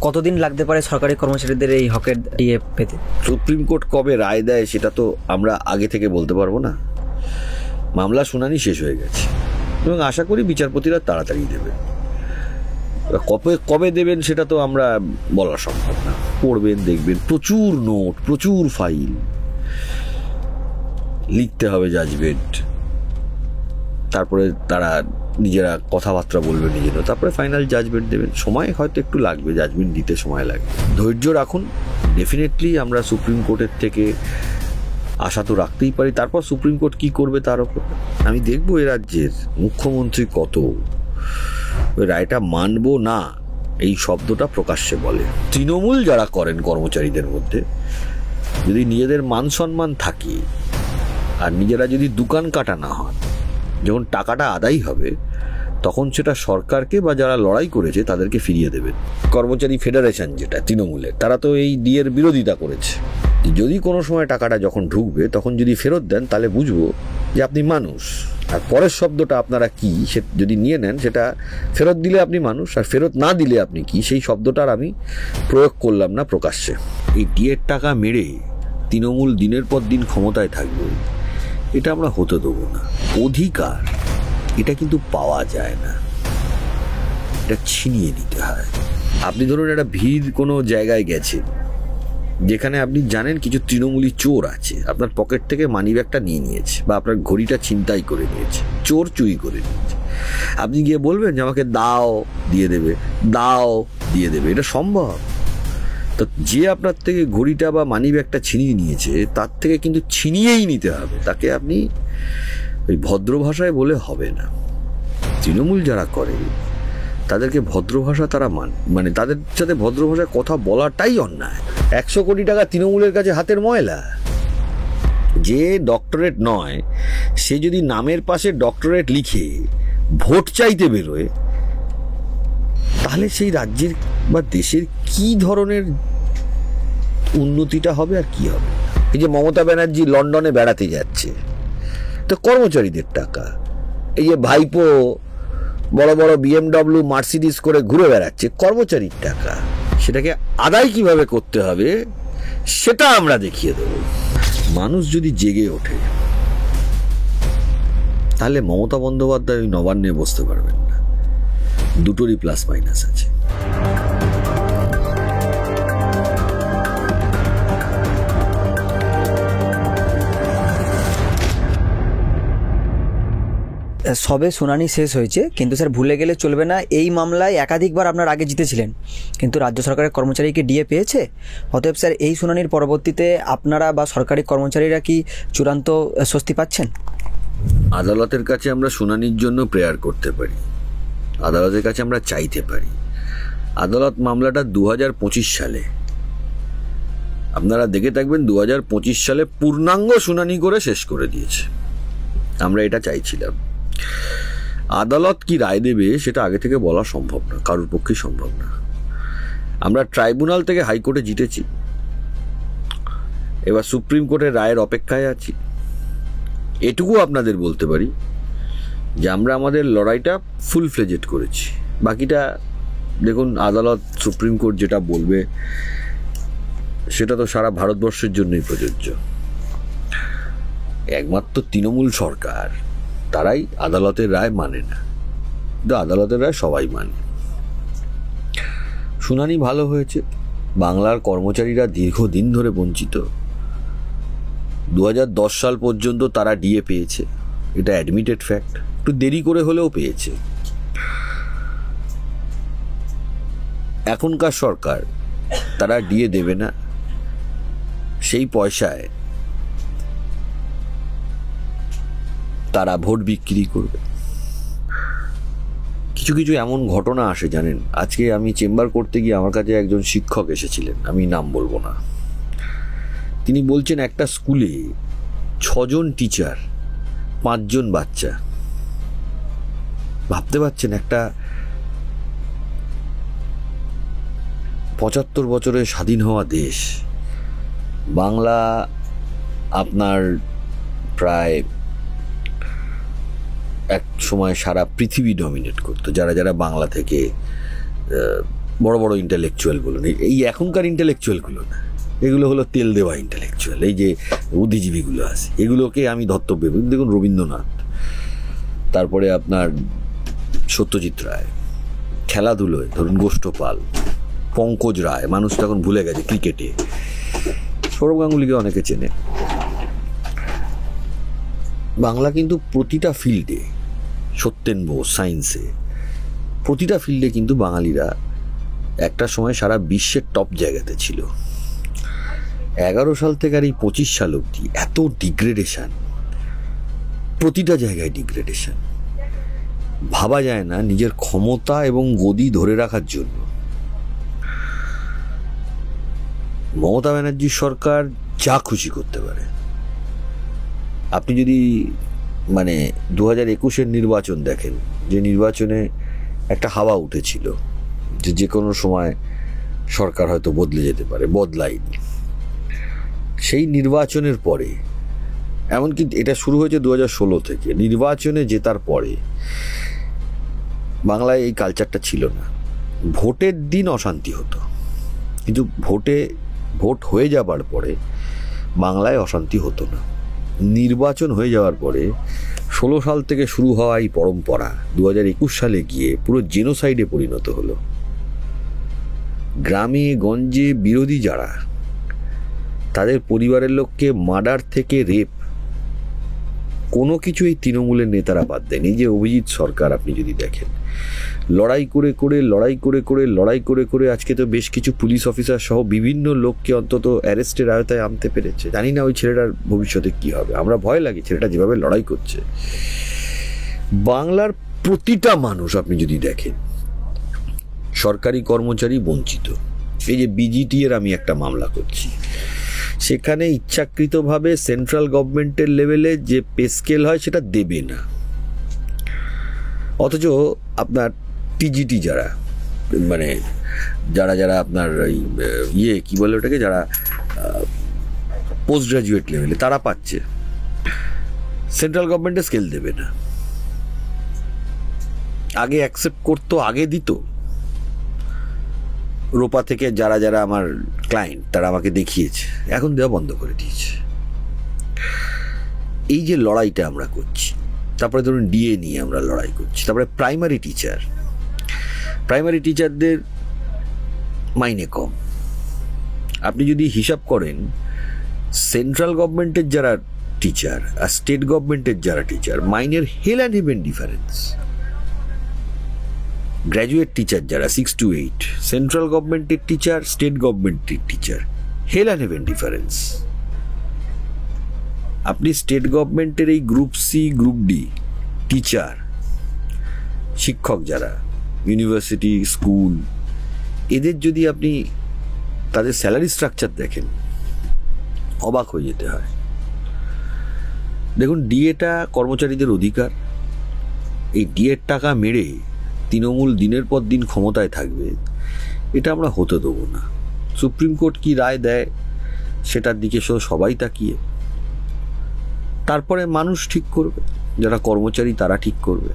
কতদিন লাগতে পারে সরকারি কর্মচারীদের এই হকের ডিএ পেতে? সুপ্রিম কোর্ট কবে রায় দেয় সেটা তো আমরা আগে থেকে বলতে পারবো না। মামলা শুনানি শেষ হয়ে গেছে এবং আশা করি বিচারপতিরা তাড়াতাড়ি দেবেন। কবে কবে দেবেন সেটা তো আমরা বলা সম্ভব না। পড়বেন, দেখবেন প্রচুর নোট, প্রচুর ফাইল, লিখতে হবে জাজমেন্ট, তারপরে তারা নিজেরা কথাবার্তা বলবে নিজেরা, তারপরে ফাইনাল জাজমেন্ট দেবেন। সময় হয়তো একটু লাগবে, জাজমেন্ট দিতে সময় লাগবে। ধৈর্য রাখুন। ডেফিনেটলি আমরা সুপ্রিম কোর্টের থেকে আশা তো রাখতেই পারি। তারপর সুপ্রিম কোর্ট কি করবে তার উপর আমি দেখবো এ রাজ্যের মুখ্যমন্ত্রী কত ওই রায়টা মানবো না এই শব্দটা প্রকাশ্যে বলে। তৃণমূল যারা করেন কর্মচারীদের মধ্যে, যদি নিজেদের মান সম্মান থাকে আর নিজেরা যদি দোকান কাটা না হন, যখন টাকাটা আদায় হবে তখন সেটা সরকারকে বা যারা লড়াই করেছে তাদেরকে ফিরিয়ে দেবেন। কর্মচারী ফেডারেশন যেটা তৃণমূলের, তারা তো এই ডিএর বিরোধিতা করেছে। যদি কোনো সময় টাকাটা যখন ঢুকবে তখন যদি ফেরত দেন তাহলে বুঝবো যে আপনি মানুষ। আর পরের শব্দটা আপনারা কি সে যদি নিয়ে নেন, সেটা ফেরত দিলে আপনি মানুষ, আর ফেরত না দিলে আপনি কি, সেই শব্দটার আমি প্রয়োগ করলাম না প্রকাশ্যে। এই ডিএর টাকা মেরে তৃণমূল দিনের পর দিন ক্ষমতায় থাকবে, এটা আমরা হতে দেবো না। অধিকার এটা কিন্তু পাওয়া যায় না, এটা ছিনিয়ে নিতে হয়। আপনি ধরুন একটা ভিড় কোনো জায়গায় গেছেন যেখানে আপনি জানেন কিছু তৃণমূলী চোর আছে, আপনার পকেট থেকে মানি ব্যাগটা নিয়ে নিয়েছে বা আপনার ঘড়িটা ছিনতাই করে নিয়েছে, চোর চুরি করে নিয়েছে। আপনি গিয়ে বলবেন যে আমাকে দাও, দিয়ে দেবে, দাও, দিয়ে দেবে? এটা সম্ভব? তো যে আপনার থেকে ঘড়িটা বা মানি ব্যাগটা ছিনিয়ে নিয়েছে তার থেকে কিন্তু ছিনিয়েই নিতে হবে। তাকে আপনি ওই ভদ্র ভাষায় বলে হবে না। তৃণমূল যারা করে তাদেরকে ভদ্র ভাষা তারা মানে তাদের সাথে ভদ্র ভাষায় কথা বলাটাই অন্যায়। 100 কোটি টাকা তৃণমূলের কাছে হাতের ময়লা। যে ডক্টরেট নয় সে যদি নামের পাশে ডক্টরেট লিখে ভোট চাইতে বেরোয়, তাহলে সেই রাজ্যের বা দেশের কি ধরনের উন্নতিটা হবে আর কি হবে? এই যে মমতা ব্যানার্জি লন্ডনে বেড়াতে যাচ্ছে, তো কর্মচারীদের টাকা। এই যে ভাইপো বড় বড় BMW মার্সিডিজ করে ঘুরে বেড়াচ্ছে, কর্মচারীর টাকা। সেটাকে আদায় কিভাবে করতে হবে সেটা আমরা দেখিয়ে দেব। মানুষ যদি জেগে ওঠে তাহলে মমতা বন্দ্যোপাধ্যায় ওই নবান্নে বসতে পারবেন না। দুটোরই প্লাস মাইনাস আছে। সবে শুনানি শেষ হয়েছে, কিন্তু স্যার ভুলে গেলে চলবে না, এই মামলায় একাধিকবার আপনার আগে জিতেছিলেন, কিন্তু রাজ্য সরকারের কর্মচারীকে ডিএ পেয়েছে। অতএব স্যার এই শুনানির পরবর্তীতে আপনারা বা সরকারি কর্মচারীরা কি চূড়ান্ত স্বস্তি পাচ্ছেন? আদালতের কাছে আমরা শুনানির জন্য প্রেয়ার করতে পারি, আদালতের কাছে আমরা চাইতে পারি। আদালত মামলাটা 2025 সালে, আপনারা দেখে থাকবেন 2025 সালে পূর্ণাঙ্গ শুনানি করে শেষ করে দিয়েছে। আমরা এটা চাইছিলাম। আদালত কি রায় দেবে সেটা আগে থেকে বলা সম্ভব না, কারোর পক্ষে সম্ভব না। আমরা ট্রাইব্যুনাল থেকে হাইকোর্টে জিতেছি, এবার সুপ্রিম কোর্টের রায়ের অপেক্ষায় আছি। এটুকু আপনাদের বলতে পারি যে আমরা আমাদের লড়াইটা ফুল ফ্লেজেড করেছি। বাকিটা দেখুন, আদালত সুপ্রিম কোর্ট যেটা বলবে সেটা তো সারা ভারতবর্ষের জন্যই প্রযোজ্য। একমাত্র তৃণমূল সরকার, তারাই আদালতের রায় মানে না, কিন্তু আদালতের রায় সবাই মানে। শুনানি ভালো হয়েছে। বাংলার কর্মচারীরা দীর্ঘদিন ধরে বঞ্চিত। 2010 সাল পর্যন্ত তারা ডিএ পেয়েছে, এটা অ্যাডমিটেড ফ্যাক্ট। একটু দেরি করে হলেও পেয়েছে। এখনকার সরকার তারা ডিএ দেবে না, সেই পয়সায় তারা ভোট বিক্রি করবে। কিছু কিছু এমন ঘটনা আসে জানেন। আজকে আমি চেম্বার করতে গিয়ে আমার কাছে একজন শিক্ষক এসেছিলেন, আমি নাম বলবো না। তিনি বলছেন একটা স্কুলে 6 জন টিচার, 5 জন বাচ্চা। ভাবতে পারছেন, একটা 75 বছরের স্বাধীন হওয়া দেশ বাংলা, আপনার প্রায় এক সময় সারা পৃথিবী ডমিনেট করতো। যারা যারা বাংলা থেকে বড় বড় ইন্টেলেকচুয়াল বলুন, এই এখনকার ইন্টেলেকচুয়ালগুলো না, এগুলো হলো তেল দেওয়া ইন্টেলেকচুয়াল। এই যে বুদ্ধিজীবীগুলো আছে, এগুলোকে আমি ধর্তব্য করি। দেখুন রবীন্দ্রনাথ, তারপরে আপনার সত্যজিৎ রায়, খেলাধুলোয় ধরুন গোষ্ঠপাল, পঙ্কজ রায়, মানুষ তখন ভুলে গেছে ক্রিকেটে, সৌরভ গাঙ্গুলিকে অনেকে চেনে। বাংলা কিন্তু প্রতিটা ফিল্ডে, সত্যেন বোস সায়েন্সে, প্রতিটা ফিল্ডে কিন্তু বাঙালিরা একটা সময় সারা বিশ্বের টপ জায়গাতে ছিল। 11 সাল থেকে আর এই 25 সাল অবধি এত ডিগ্রেডেশন, প্রতিটা জায়গায় ডিগ্রেডেশন। ভাবা যায় না নিজের ক্ষমতা এবং গদি ধরে রাখার জন্য মমতা ব্যানার্জির সরকার যা খুশি করতে পারে। আপনি যদি 2021-এর নির্বাচন দেখেন, যে নির্বাচনে একটা হাওয়া উঠেছিল যে কোনো সময় সরকার হয়তো বদলে যেতে পারে, বদলায়নি। সেই নির্বাচনের পরে, এমনকি এটা শুরু হয়েছে 2016 থেকে, নির্বাচনে জেতার পরে বাংলায় এই কালচারটা ছিল না। ভোটের দিন অশান্তি হতো, কিন্তু ভোট হয়ে যাবার পরে বাংলায় অশান্তি হতো না। নির্বাচন হয়ে যাওয়ার পরে 16 সাল থেকে শুরু হওয়া এই পরম্পরা 2021 সালে গিয়ে পুরো জেনোসাইডে পরিণত হলো। গ্রামে গঞ্জে বিরোধী যারা, তাদের পরিবারের লোককে মার্ডার থেকে রেপ, কোনো কিছু এই তৃণমূলের নেতারা বাদ দেন। এই যে অভিজিৎ সরকার আপনি যদি দেখেন, লড়াই করে আজকে তো বেশ কিছু পুলিশ অফিসার সহ বিভিন্ন লোককে অন্তত অ্যারেস্টের আওতায় আনতে পেরেছে। জানি না ওই ছেলেটার ভবিষ্যতে কি হবে, আমরা ভয় লাগে ছেলেটা যেভাবে লড়াই করছে। বাংলার প্রতিটা মানুষ আপনি যদি দেখেন, সরকারি কর্মচারী বঞ্চিত। এই যে বিজিটি এর আমি একটা মামলা করছি, সেখানে ইচ্ছাকৃতভাবে সেন্ট্রাল গভর্নমেন্টের লেভেলে যে পে স্কেল হয় সেটা দেবে না, অথচ আপনার টিজিটি যারা যারা আপনার কি বলে ওটাকে, যারা পোস্ট গ্রাজুয়েট লেভেলে, তারা পাচ্ছে। সেন্ট্রাল গভর্নমেন্টের স্কেল দেবে না। আগে অ্যাকসেপ্ট করতো, আগে দিত। রোপা থেকে যারা আমার ক্লায়েন্ট, তারা আমাকে দেখিয়েছে, এখন দেওয়া বন্ধ করে দিয়েছে। এই যে লড়াইটা আমরা করছি, তারপরে ধরুন ডিএ নিয়ে আমরা লড়াই করছি, তারপরে প্রাইমারি টিচারদের মাইনে কম। আপনি যদি হিসাব করেন, সেন্ট্রাল গভর্নমেন্টের যারা টিচার আর স্টেট গভর্নমেন্টের যারা টিচার, মাইনের hell and heaven difference. Graduate teacher যারা 6 to 8, সেন্ট্রাল গভর্নমেন্টের টিচার, স্টেট গভর্নমেন্টের teacher, hell and heaven difference. আপনি স্টেট গভর্নমেন্টের এই group C, group D teacher, শিক্ষক যারা ইউনিভার্সিটি, স্কুল, এদের যদি আপনি তাদের স্যালারি স্ট্রাকচার দেখেন, অবাক হয়ে যেতে হয়। দেখুন, ডিএটা কর্মচারীদের অধিকার। এই ডিএর টাকা মেরে তৃণমূল দিনের পর দিন ক্ষমতায় থাকবে, এটা আমরা হতে দেবো না। সুপ্রিম কোর্ট কি রায় দেয় সেটার দিকে সবাই তাকিয়ে, তারপরে মানুষ ঠিক করবে, যারা কর্মচারী তারা ঠিক করবে।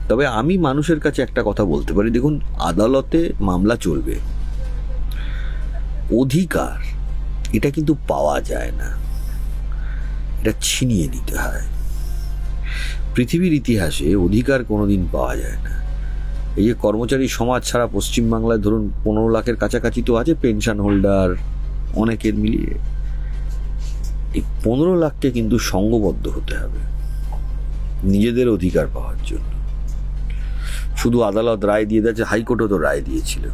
তবে আমি মানুষের কাছে একটা কথা বলতে পারি, দেখুন, আদালতে মামলা চলবে, অধিকার এটা কিন্তু পাওয়া যায় না, এটা ছিনিয়ে নিতে হয়। পৃথিবীর ইতিহাসে অধিকার কোনোদিন পাওয়া যায় না। এই যে কর্মচারী সমাজ ছাড়া পশ্চিমবাংলায় ধরুন 15 লাখের কাছাকাছি তো আছে পেনশন হোল্ডার, অনেকের মিলিয়ে। এই 15 লাখকে কিন্তু সঙ্গবদ্ধ হতে হবে নিজেদের অধিকার পাওয়ার জন্য। শুধু আদালত রায় দিয়ে দিয়েছে, হাইকোর্টও তো রায় দিয়েছিল।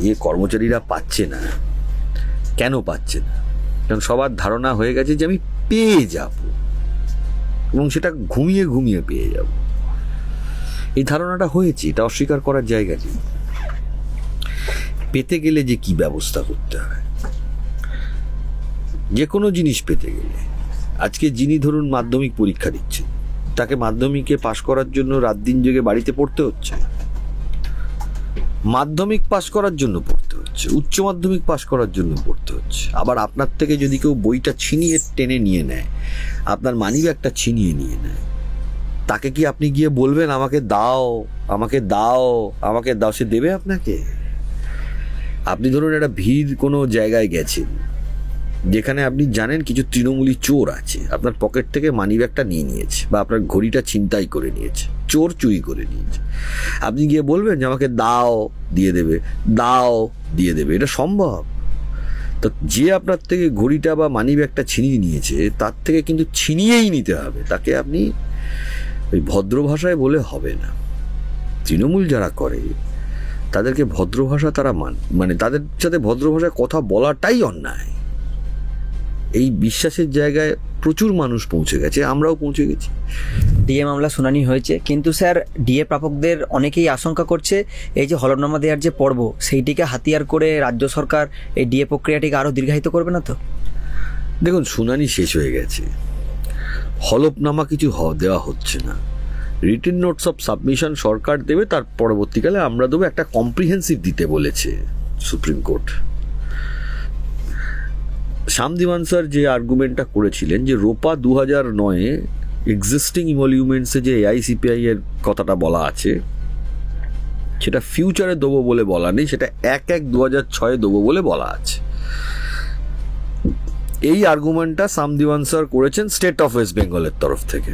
এই কর্মচারীরা পাচ্ছে না, কেন পাচ্ছে না? কারণ সবার ধারণা হয়ে গেছে যে আমি পেয়ে যাব, এবং সেটা ঘুমিয়ে ঘুমিয়ে পেয়ে যাব। এই ধারণাটা হয়েছে, এটা অস্বীকার করার জায়গা নেই। পেতে গেলে যে কি ব্যবস্থা করতে হয়, যে কোনো জিনিস পেতে গেলে, আজকে যিনি ধরুন মাধ্যমিক পরীক্ষা দিচ্ছেন, তাকে মাধ্যমিকে পাশ করার জন্য রাত দিন জেগে বাড়িতে পড়তে হচ্ছে, মাধ্যমিক পাশ করার জন্য পড়তে হচ্ছে, উচ্চ মাধ্যমিক পাশ করার জন্য পড়তে হচ্ছে। আবার আপনার থেকে যদি কেউ বইটা ছিনিয়ে টেনে নিয়ে নেয়, আপনার মানিব্যাগটা ছিনিয়ে নিয়ে নেয়, তাকে কি আপনি গিয়ে বলবেন আমাকে দাও, আমাকে দাও, আমাকে দাও? সে দেবে আপনাকে? আপনি ধরুন একটা ভিড় কোনো জায়গায় গেছেন যেখানে আপনি জানেন কিছু তৃণমূলী চোর আছে, আপনার পকেট থেকে মানি ব্যাগটা নিয়ে নিয়েছে বা আপনার ঘড়িটা ছিনতাই করে নিয়েছে, চোর চুরি করে নিয়েছে। আপনি গিয়ে বলবেন যে আমাকে দাও, দিয়ে দেবে, দাও, দিয়ে দেবে? এটা সম্ভব? তো যে আপনার থেকে ঘড়িটা বা মানি ব্যাগটা ছিনিয়ে নিয়েছে তার থেকে কিন্তু ছিনিয়েই নিতে হবে। তাকে আপনি ওই ভদ্র ভাষায় বলে হবে না। তৃণমূল যারা করে তাদেরকে ভদ্র ভাষা তারা মানে তাদের সাথে ভদ্র ভাষায় কথা বলাটাই অন্যায়। এই বিশ্বাসের জায়গায় প্রচুর মানুষ পৌঁছে গেছে, আমরাও পৌঁছে গেছি। ডিএ মামলা শুনানি হয়েছে, কিন্তু স্যার ডিএ প্রাপকদের অনেকেই আশঙ্কা করছে এই যে হলফনামা দেওয়ার যে পর্ব, সেইটিকে হাতিয়ার করে রাজ্য সরকার এই ডিএ প্রক্রিয়াটিকে আরও দীর্ঘায়িত করবে না তো? দেখুন, শুনানি শেষ হয়ে গেছে, হলফনামা কিছু দেওয়া হচ্ছে না। রিটেন নোটস অফ সাবমিশন সরকার দেবে, তার পরবর্তীকালে আমরা দেবো। একটা কম্প্রিহেন্সিভ দিতে বলেছে সুপ্রিম কোর্ট। শ্যাম দিওয়ান স্যার যে আর্গুমেন্টটা করেছিলেন যে রোপা 2009-এ এক্সিস্টিং ইমলিউমেন্টসে যে এআইসিপিআই এর কথাটা বলা আছে সেটা ফিউচারে দেবো বলে বলা নেই, সেটা 1/1/2006 দেবো বলে বলা আছে। এই আর্গুমেন্টটা শ্যাম দিওয়ান স্যার করেছেন স্টেট অফ ওয়েস্ট বেঙ্গলের তরফ থেকে,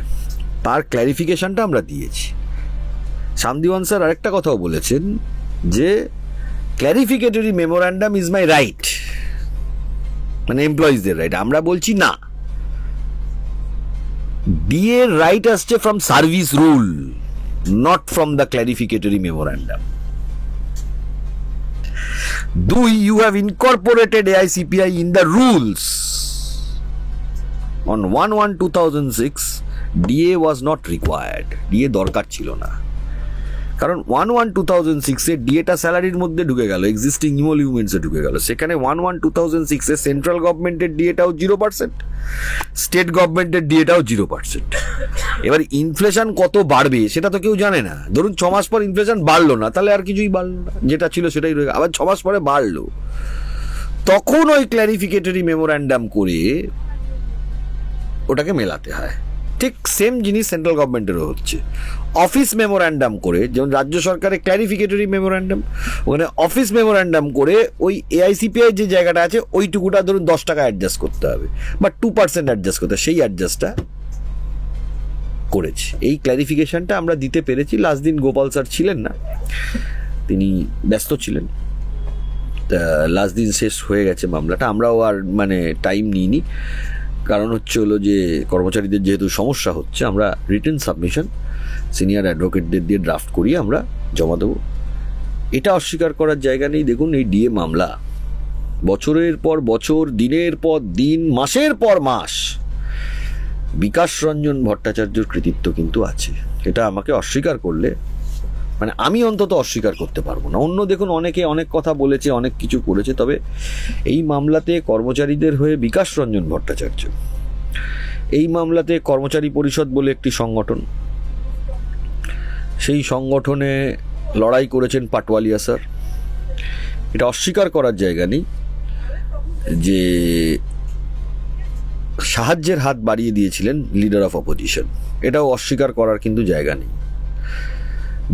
তার ক্ল্যারিফিকেশনটা আমরা দিয়েছি। শ্যাম দিওয়ান স্যার আরেকটা কথাও বলেছেন যে ক্ল্যারিফিকেটরি মেমোরান্ডাম ইজ মাই রাইট, মানে এমপ্লয়িজদের রাইট। আমরা বলছি না, ডিএ রাইট আসছে from service rule, not from the ক্ল্যারিফিকেটরি memorandum. 2, you have incorporated AICPI in the rules. On 1/1/2006 DA was not required. DA দরকার ছিল না, কারণ 1/1/2006-এ ডিএটা স্যালারির মধ্যে ঢুকে গেল, এক্সিস্টিং ইমলিউমেন্টসে ঢুকে গেল। সেখানে 1/1/2006-এ সেন্ট্রাল গভর্নমেন্টের ডিএটাও 0%, স্টেট গভর্নমেন্টের ডিএটাও 0%। এবার ইনফ্লেশন কত বাড়বে সেটা তো কেউ জানে না। ধরুন 6 মাস পর ইনফ্লেশন বাড়লো না, তাহলে আর কিছুই বাড়লো না, যেটা ছিল সেটাই রয়ে গেল। আবার 6 মাস পরে বাড়লো, তখন ওই ক্ল্যারিফিকেটরি মেমোরান্ডাম করে ওটাকে মেলাতে হয়। ঠিক সেম জিনিস সেন্ট্রাল গভর্নমেন্টেরও হচ্ছে। অফিস মেমোরান্ডাম করে, যেমন রাজ্য সরকারের ক্ল্যারিফিকেটরি মেমোরান্ডাম, ওখানে অফিস মেমোরান্ডাম করে ওই এআইসিপিআই যে জায়গাটা আছে ওইটুকুটা ধরুন 10 টাকা অ্যাডজাস্ট করতে হবে বা 2% অ্যাডজাস্ট করতে হবে, সেই অ্যাডজাস্টটা করেছে। এই ক্ল্যারিফিকেশনটা আমরা দিতে পেরেছি। লাস্ট দিন গোপাল স্যার ছিলেন না, তিনি ব্যস্ত ছিলেন। লাস্ট দিন শেষ হয়ে গেছে মামলাটা, আমরাও আর মানে টাইম নিইনি। কারণ হলো যে কর্মচারীদের যেহেতু সমস্যা হচ্ছে, আমরা রিটেন সাবমিশন সিনিয়র অ্যাডভোকেটদের দিয়ে ড্রাফট করিয়ে আমরা জমা দেবো। এটা অস্বীকার করার জায়গা নেই। দেখুন, এই ডিএ মামলা বছরের পর বছর, দিনের পর দিন, মাসের পর মাস বিকাশ রঞ্জন ভট্টাচার্যর কৃতিত্ব কিন্তু আছে। এটা আমাকে অস্বীকার করলে, মানে আমি অন্তত অস্বীকার করতে পারবো না। অন্য দেখুন অনেকে অনেক কথা বলেছে, অনেক কিছু করেছে, তবে এই মামলাতে কর্মচারীদের হয়ে বিকাশ রঞ্জন ভট্টাচার্য, এই মামলাতে কর্মচারী পরিষদ বলে একটি সংগঠন, সেই সংগঠনে লড়াই করেছেন পাটওয়ালিয়া স্যার। এটা অস্বীকার করার জায়গা নেই যে সাহায্যের হাত বাড়িয়ে দিয়েছিলেন লিডার অফ অপোজিশন, এটাও অস্বীকার করার কিন্তু জায়গা নেই।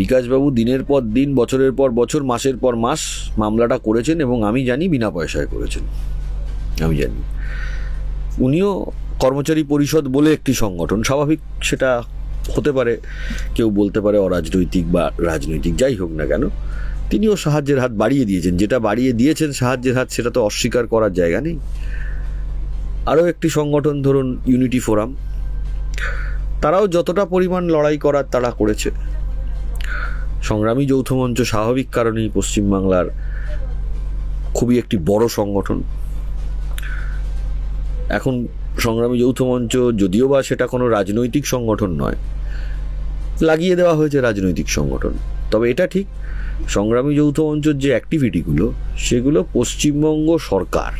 বিকাশবাবু দিনের পর দিন, বছরের পর বছর, মাসের পর মাস মামলাটা করেছেন এবং আমি জানি বিনা পয়সায় করেছেন, আমি জানি। উনিও কর্মচারী পরিষদ বলে একটি সংগঠন, স্বাভাবিক সেটা হতে পারে, কেউ বলতে পারে অরাজনৈতিক বা রাজনৈতিক, যাই হোক না কেন, তিনিও সাহায্যের হাত বাড়িয়ে দিয়েছেন। যেটা বাড়িয়ে দিয়েছেন সাহায্যের হাত, সেটা তো অস্বীকার করার জায়গা নেই। আরও একটি সংগঠন ধরুন ইউনিটি ফোরাম, তারাও যতটা পরিমাণ লড়াই করার তারা করেছে। সংগ্রামী যৌথ মঞ্চ স্বাভাবিক কারণেই পশ্চিমবাংলার খুবই একটি বড় সংগঠন। এখন সংগ্রামী যৌথ মঞ্চ যদিও বা সেটা কোনো রাজনৈতিক সংগঠন নয়, লাগিয়ে দেওয়া হয়েছে রাজনৈতিক সংগঠন, তবে এটা ঠিক সংগ্রামী যৌথ মঞ্চের যে অ্যাক্টিভিটিগুলো, সেগুলো পশ্চিমবঙ্গ সরকার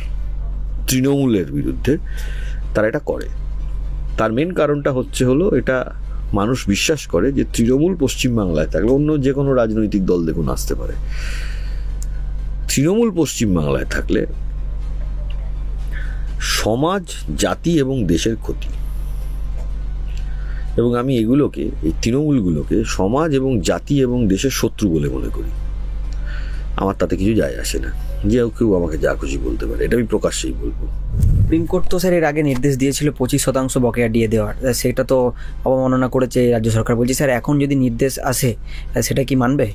তৃণমূলের বিরুদ্ধে তারা এটা করে। তার মেন কারণটা হলো এটা মানুষ বিশ্বাস করে যে তৃণমূল পশ্চিমবাংলায় থাকলে, অন্য যে কোনো রাজনৈতিক দল দেখুন আসতে পারে, তৃণমূল পশ্চিমবাংলায় থাকলে সমাজ, জাতি এবং দেশের ক্ষতি। এবং আমি এগুলোকে, এই তৃণমূলগুলোকে সমাজ এবং জাতি এবং দেশের শত্রু বলে মনে করি। আমার তাতে কিছু যায় আসে না, যে কেউ আমাকে যা খুশি বলতে পারে, এটা আমি প্রকাশ্যেই বলবো। সুপ্রিম কোর্ট তো স্যার এর আগে নির্দেশ দিয়েছিল 25% বকেয়া ডিএ দেওয়ার, সেটা তো অবমাননা করেছে রাজ্য সরকার। বলছি স্যার, এখন যদি নির্দেশ আসে সেটা কি মানবে?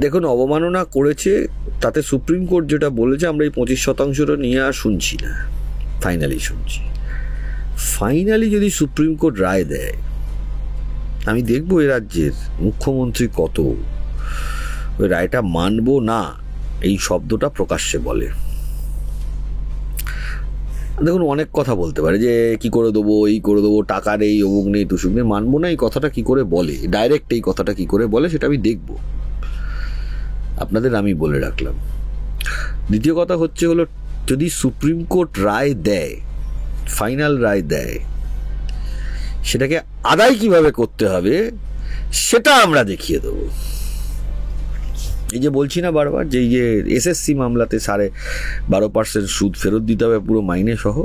দেখুন, অবমাননা করেছে তাতে সুপ্রিম কোর্ট যেটা বলেছে, আমরা এই 25%টা নিয়ে আর শুনছি না, ফাইনালি শুনছি। ফাইনালি যদি সুপ্রিম কোর্ট রায় দেয়, আমি দেখবো এ রাজ্যের মুখ্যমন্ত্রী কত ওই রায়টা মানবো না এই শব্দটা প্রকাশ্যে বলে। দেখুন, অনেক কথা বলতে পারে যে কি করে দেবো, এই করে দেবো, টাকার এই অমুক নেই টুসুক নেই, মানবো না এই কথাটা কি করে বলে, ডাইরেক্ট এই কথাটা কি করে বলে, সেটা আমি দেখব। আপনাদের আমি বলে রাখলাম। দ্বিতীয় কথা হলো, যদি সুপ্রিম কোর্ট রায় দেয়, ফাইনাল রায় দেয়, সেটাকে আদায় কিভাবে করতে হবে সেটা আমরা দেখিয়ে দেবো। এই যে বলছি না বারবার, যে এই যে এসএসসি মামলাতে 12.5% সুদ ফেরত দিতে হবে পুরো মাইনে সহ,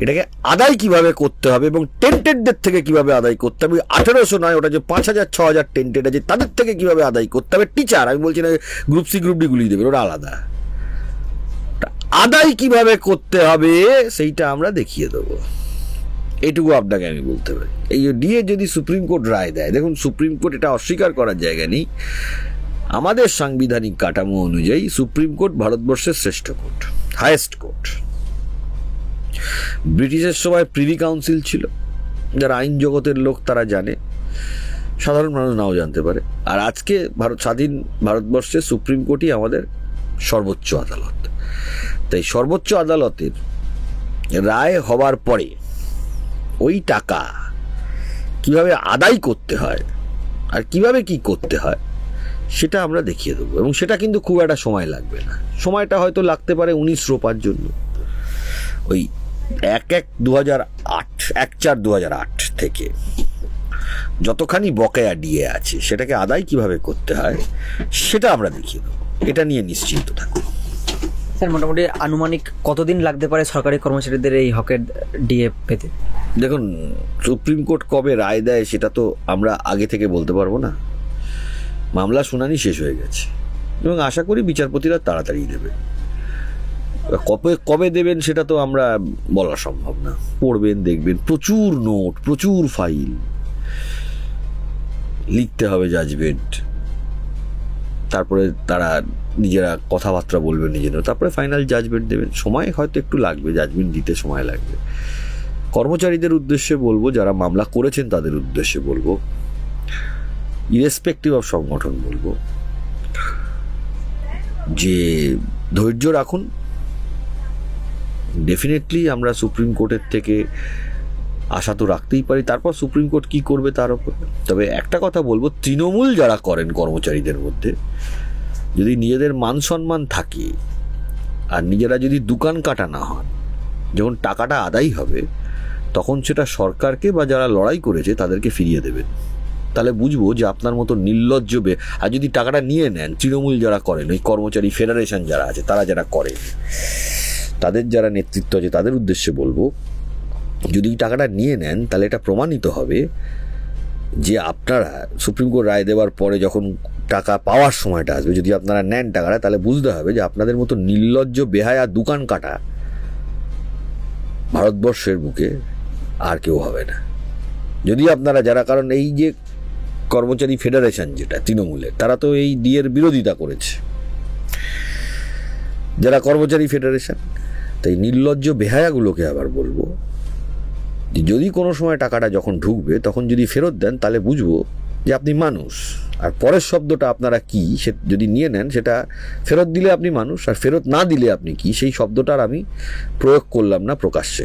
এটাকে আদায় কিভাবে করতে হবে এবং টেন্টেডদের থেকে কিভাবে আদায় করতে হবে, 1800 নয়, ওটা যে 5000 6000 টেন্টেড আছে তাদের থেকে কিভাবে আদায় করতে হবে। টিচার, আমি বলছি না গ্রুপ সি গ্রুপ ডি গুলিয়ে দেবে, ওটা আলাদা। আদায় কিভাবে করতে হবে সেইটা আমরা দেখিয়ে দেবো, এইটুকু আপনাকে আমি বলতে পারি। এই ডিএ যদি সুপ্রিম কোর্ট রায় দেয়, দেখুন সুপ্রিম কোর্ট এটা অস্বীকার করার জায়গা নেই, আমাদের সাংবিধানিক কাঠামো অনুযায়ী সুপ্রিম কোর্ট ভারতবর্ষের শ্রেষ্ঠ কোর্ট, হাইয়েস্ট কোর্ট। ব্রিটিশের সময় প্রিভি কাউন্সিল ছিল, যারা আইন জগতের লোক তারা জানে, সাধারণ মানুষ নাও জানতে পারে। আর আজকে স্বাধীন ভারতবর্ষে সুপ্রিম কোর্টই আমাদের সর্বোচ্চ আদালত। তাই সর্বোচ্চ আদালতের রায় হবার পরে ওই টাকা কিভাবে আদায় করতে হয় আর কিভাবে কি করতে হয় সেটা আমরা দেখিয়ে দেবো। এবং সেটা কিন্তু খুব একটা সময় লাগবে না, সময়টা হয়তো লাগতে পারে 19 রোপার জন্য। ওই 1/4/2008 থেকে যতখানি বকেয়া ডিএ আছে সেটাকে আদায় কিভাবে করতে হয় সেটা আমরা দেখিয়ে দেবো, এটা নিয়ে নিশ্চিন্ত থাকুন। স্যার, মোটামুটি আনুমানিক কতদিন লাগতে পারে সরকারি কর্মচারীদের এই হকের ডিএ পেতে? দেখুন, সুপ্রিম কোর্ট কবে রায় দেয় সেটা তো আমরা আগে থেকে বলতে পারবো না। মামলা শুনানি শেষ হয়ে গেছে এবং আশা করি বিচারপতিরা তাড়াতাড়ি দেবে। কবে দেবেন সেটা তো আমরা বলা সম্ভব না। পড়বেন, দেখবেন প্রচুর নোট, প্রচুর ফাইল, লিখতে হবে জাজমেন্ট, তারপরে তারা নিজেরা কথাবার্তা বলবেন নিজেরা, তারপরে ফাইনাল জাজমেন্ট দেবেন। সময় হয়তো একটু লাগবে, জাজমেন্ট দিতে সময় লাগবে। কর্মচারীদের উদ্দেশ্যে বলবো, যারা মামলা করেছেন তাদের উদ্দেশ্যে বলবো, ইরেসপেক্টিভ অফ সংগঠন বলবো, যে ধৈর্য রাখুন। ডেফিনেটলি আমরা সুপ্রিম কোর্টের থেকে আশা তো রাখতেই পারি, তারপর সুপ্রিম কোর্ট কি করবে তার উপর। তবে একটা কথা বলবো, তৃণমূল যারা করেন কর্মচারীদের মধ্যে, যদি নিজেদের মান সম্মান থাকে আর নিজেরা যদি দোকান কাটা না হন, যখন টাকাটা আদায় হবে তখন সেটা সরকারকে বা যারা লড়াই করেছে তাদেরকে ফিরিয়ে দেবেন। তাহলে বুঝবো যে আপনার মতো নির্লজ্জ আর যদি টাকাটা নিয়ে নেন, তৃণমূল যারা করেন, ওই কর্মচারী ফেডারেশন যারা আছে, তারা যারা করেন, তাদের যারা নেতৃত্ব আছে তাদের উদ্দেশ্যে বলবো, যদি টাকাটা নিয়ে নেন তাহলে এটা প্রমাণিত হবে যে আপনারা সুপ্রিম কোর্ট রায় দেওয়ার পরে যখন টাকা পাওয়ার সময়টা আসবে, যদি আপনারা নেন টাকাটা, তাহলে বুঝতে হবে যে আপনাদের মতো নির্লজ্জ বেহায়া দোকান কাটা ভারতবর্ষের বুকে আর কেউ হবে না। যদি আপনারা যারা, কারণ এই যে কর্মচারী ফেডারেশন যেটা তৃণমূলের, তারা তো এই ডিএর বিরোধিতা করেছে, যারা কর্মচারী ফেডারেশন। তাই নির্লজ্জ বেহায়াগুলোকে আবার বলবো, যদি কোনো সময় টাকাটা যখন ঢুকবে তখন যদি ফেরত দেন তাহলে বুঝবো যে আপনি মানুষ। আর পরের শব্দটা আপনারা কি, সে যদি নিয়ে নেন সেটা ফেরত দিলে আপনি মানুষ, আর ফেরত না দিলে আপনি কি, সেই শব্দটার আমি প্রয়োগ করলাম না প্রকাশ্যে।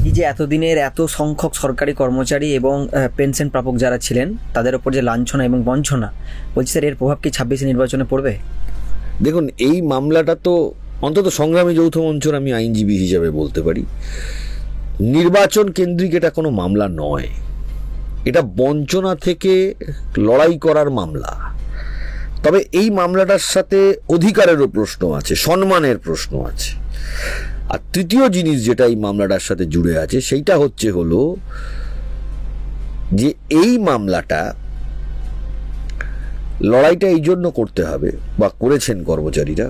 এই যে এতদিনের এত সংখ্যক সরকারি কর্মচারী এবং পেনশন প্রাপক যারা ছিলেন তাদের ওপর যে লাঞ্ছনা এবং বঞ্চনা, বলছি স্যার, এর প্রভাব কি 26 নির্বাচনে পড়বে? দেখুন, এই মামলাটা তো অন্তত সংগ্রামী যৌথ মঞ্চের আমি আইনজীবী হিসেবে বলতে পারি, নির্বাচন কেন্দ্রিক এটা কোনো মামলা নয়। এটা বঞ্চনা থেকে লড়াই করার মামলা। তবে এই মামলাটার সাথে অধিকারেরও প্রশ্ন আছে, সম্মানের প্রশ্ন আছে। আর তৃতীয় জিনিস যেটা এই মামলাটার সাথে জুড়ে আছে সেইটা হলো যে এই মামলাটা লড়াইটা এই জন্য করতে হবে বা করেছেন কর্মচারীরা,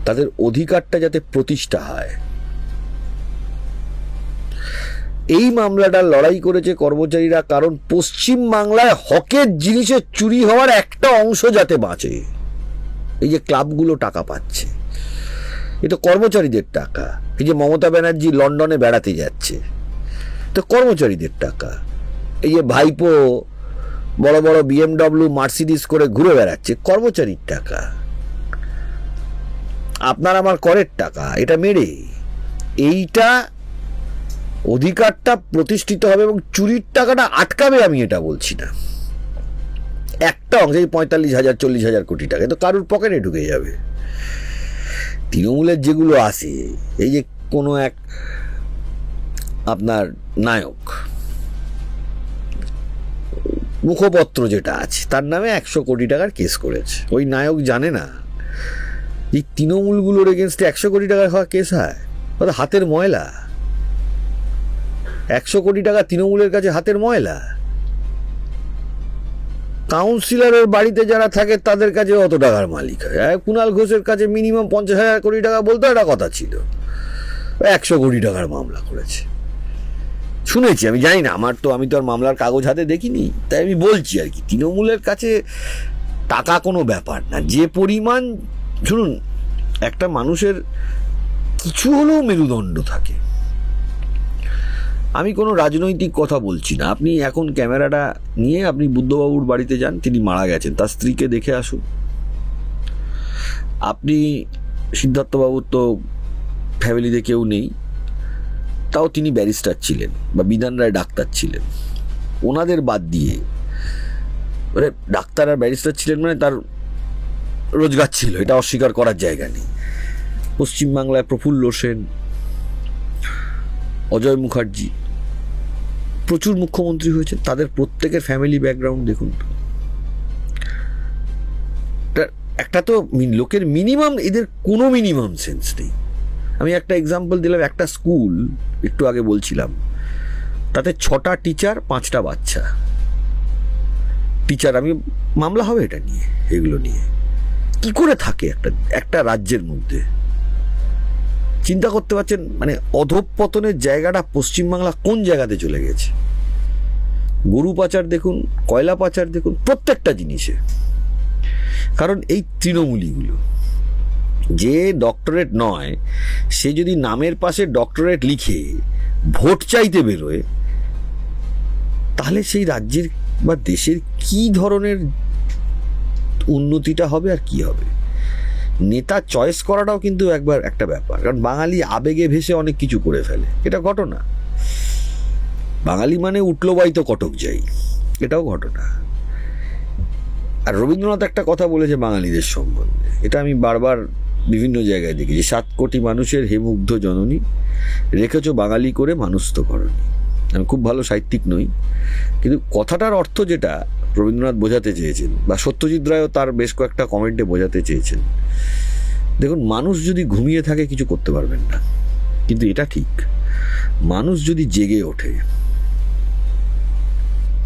তাদের অধিকারটা যাতে প্রতিষ্ঠা হয়। এই মামলাটা লড়াই করেছে কর্মচারীরা কারণ পশ্চিম বাংলায় হকের জিনিসের চুরি হওয়ার একটা অংশ যাতে বাঁচে। এই যে ক্লাবগুলো টাকা পাচ্ছে, এ তো কর্মচারীদের টাকা। এই যে মমতা ব্যানার্জি লন্ডনে বেড়াতে যাচ্ছে, তো কর্মচারীদের টাকা। এই যে ভাইপো বড় বড় BMW মার্সিডিস করে ঘুরে বেড়াচ্ছে, কর্মচারীর টাকা। আপনার আমার করের টাকা, এটা মেরে এইটা অধিকারটা প্রতিষ্ঠিত হবে এবং চুরির টাকাটা আটকাবে, আমি এটা বলছি না। একটা অংশ 45,000 40,000 কোটি টাকা তো কারুর পকেটে ঢুকে যাবে। তৃণমূলের যেগুলো আসে, এই যে কোনো এক আপনার নায়ক মুখপত্র যেটা আছে তার নামে 100 কোটি টাকার কেস করেছে, ওই নায়ক জানে না এই তৃণমূলগুলোর এগেনস্টে 100 কোটি টাকা হওয়া কেস হয়, ওটা হাতের ময়লা। 100 কোটি টাকা তৃণমূলের কাছে হাতের ময়লা। কাউন্সিলরের বাড়িতে যারা থাকে তাদের কাছে অত টাকার মালিক হয়। কুণাল ঘোষের কাছে মিনিমাম 50,000 কোটি টাকা বলতে একটা কথা ছিল, 100 কোটি টাকার মামলা করেছে শুনেছি। আমি জানি না, আমি তো আর মামলার কাগজ হাতে দেখিনি, তাই আমি বলছি আর কি। তৃণমূলের কাছে টাকা কোনো ব্যাপার না। যে পরিমাণ, শুনুন, একটা মানুষের কিছু হলেও মেরুদণ্ড থাকে। আমি কোনো রাজনৈতিক কথা বলছি না। আপনি এখন ক্যামেরাটা নিয়ে আপনি বুদ্ধবাবুর বাড়িতে যান, তিনি মারা গেছেন, তার স্ত্রীকে দেখে আসুন। আপনি সিদ্ধার্থবাবুর তো ফ্যামিলিতে কেউ নেই, তাও তিনি ব্যারিস্টার ছিলেন বা বিধান রায় ডাক্তার ছিলেন। ওনাদের বাদ দিয়ে, ডাক্তার আর ব্যারিস্টার ছিলেন মানে তার রোজগার ছিল, এটা অস্বীকার করার জায়গা নেই। পশ্চিমবাংলায় প্রফুল্ল সেন, অজয় মুখার্জি প্রচুর মুখ্যমন্ত্রী হয়েছে, তাদের প্রত্যেকের ফ্যামিলি ব্যাকগ্রাউন্ড দেখুন। একটা তো লোকের মিনিমাম, এদের কোনো মিনিমাম সেন্স নেই। আমি একটা এক্সাম্পল দিলাম, একটা স্কুল একটু আগে বলছিলাম, তাতে 6টা টিচার 5টা বাচ্চা। টিচার, আমি মামলা হবে এটা নিয়ে, এগুলো নিয়ে কি করে থাকে একটা রাজ্যের মধ্যে? চিন্তা করতে পারছেন মানে অধঃপতনের জায়গাটা পশ্চিমবাংলা কোন জায়গাতে চলে গেছে? গরু পাচার দেখুন, কয়লা পাচার দেখুন, প্রত্যেকটা জিনিসে। কারণ এই তৃণমূলীগুলো, যে ডক্টরেট নয় সে যদি নামের পাশে ডক্টরেট লিখে ভোট চাইতে বেরোয়, তাহলে সেই রাজ্যের বা দেশের কি ধরনের উন্নতিটা হবে আর কি হবে? নেতা চয়েস করাটাও কিন্তু একটা ব্যাপার। কারণ বাঙালি আবেগে ভেসে অনেক কিছু করে ফেলে, এটা ঘটনা। বাঙালি মানে উঠলো বাই তো কটক যাই, এটাও ঘটনা। আর রবীন্দ্রনাথ একটা কথা বলেছে বাঙালিদের সম্বন্ধে, এটা আমি বারবার বিভিন্ন জায়গায় দেখেছি, 7 কোটি মানুষের হে মুগ্ধ জননী, রেখেছ বাঙালি করে মানুষ তো করনি। আমি খুব ভালো সাহিত্যিক নই, কিন্তু কথাটার অর্থ যেটা রবীন্দ্রনাথ বোঝাতে চেয়েছেন, বা সত্যজিৎ রায়ও তার বেশ কয়েকটা কমেন্টে বোঝাতে চেয়েছেন, দেখুন, মানুষ যদি ঘুমিয়ে থাকে কিছু করতে পারবেন না, কিন্তু এটা ঠিক, মানুষ যদি জেগে ওঠে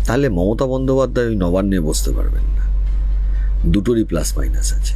তাহলে মমতা বন্দ্যোপাধ্যায় ওই নবান্নে বসতে পারবেন না। দুটোরই প্লাস মাইনাস আছে।